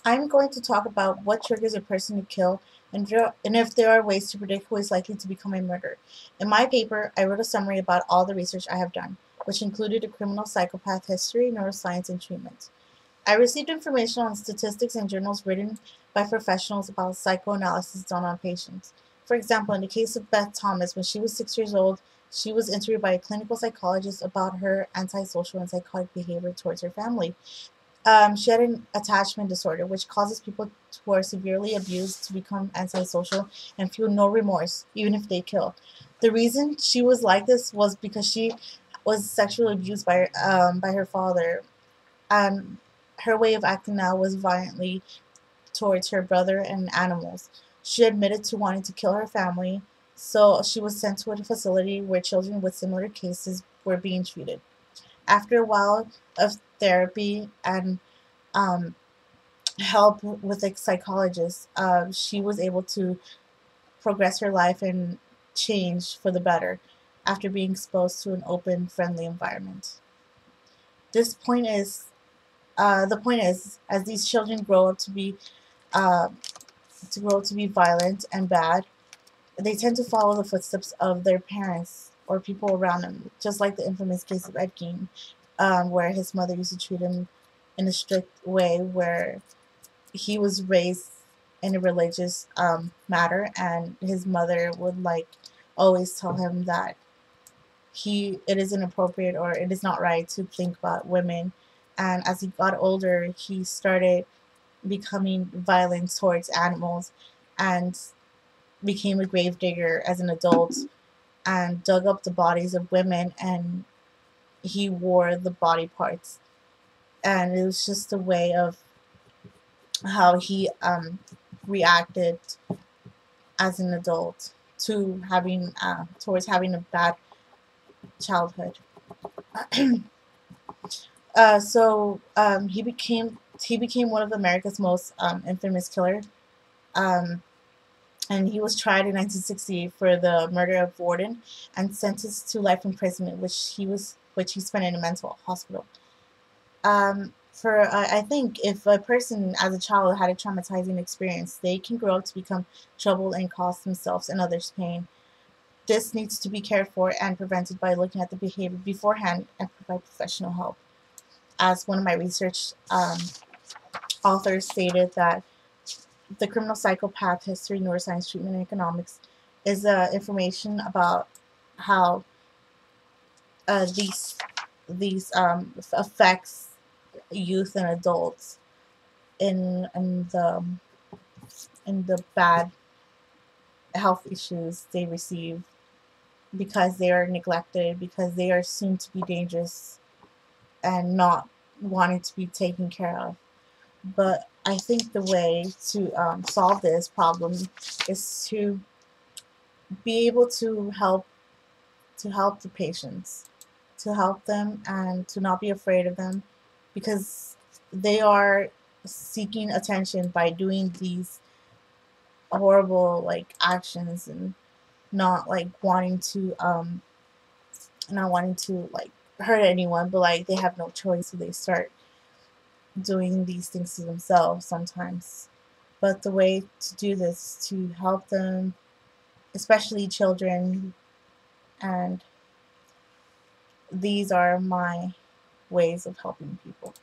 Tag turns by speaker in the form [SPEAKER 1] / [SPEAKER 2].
[SPEAKER 1] I'm going to talk about what triggers a person to kill and if there are ways to predict who is likely to become a murderer. In my paper, I wrote a summary about all the research I have done, which included a criminal psychopath history, neuroscience, and treatment. I received information on statistics and journals written by professionals about psychoanalysis done on patients. For example, in the case of Beth Thomas, when she was 6 years old, she was interviewed by a clinical psychologist about her antisocial and psychotic behavior towards her family. She had an attachment disorder, which causes people who are severely abused to become antisocial and feel no remorse, even if they kill. The reason she was like this was because she was sexually abused by her father, and her way of acting now was violently towards her brother and animals. She admitted to wanting to kill her family, so she was sent to a facility where children with similar cases were being treated. After a while of therapy and um, help with a psychologist, she was able to progress her life and change for the better after being exposed to an open, friendly environment. This point is the point is, as these children uh, grow up to be violent and bad, they tend to follow the footsteps of their parents or people around them, just like the infamous case of Ed Gein, where his mother used to treat him in a strict way, where he was raised in a religious matter, and his mother would like always tell him that he it is inappropriate or it is not right to think about women. And as he got older, he started becoming violent towards animals and became a gravedigger as an adult and dug up the bodies of women, and he wore the body parts. And it was just a way of how he reacted as an adult to having towards having a bad childhood. He became one of America's most infamous killer. Um, and he was tried in 1960 for the murder of Warden and sentenced to life imprisonment, which he spent in a mental hospital. I think if a person as a child had a traumatizing experience, they can grow up to become troubled and cause themselves and others pain. This needs to be cared for and prevented by looking at the behavior beforehand and provide professional help. As one of my research authors stated, that the criminal psychopath history, neuroscience, treatment, and economics is information about how these affects youth and adults in the bad health issues they receive because they are neglected, because they are soon to be dangerous and not wanting to be taken care of. But I think the way to solve this problem is to be able to help the patients, to help them and to not be afraid of them, because they are seeking attention by doing these horrible like actions and not like wanting to like hurt anyone, but like they have no choice, so they start doing these things to themselves sometimes. But the way to do this is to help them, especially children, and these are my ways of helping people.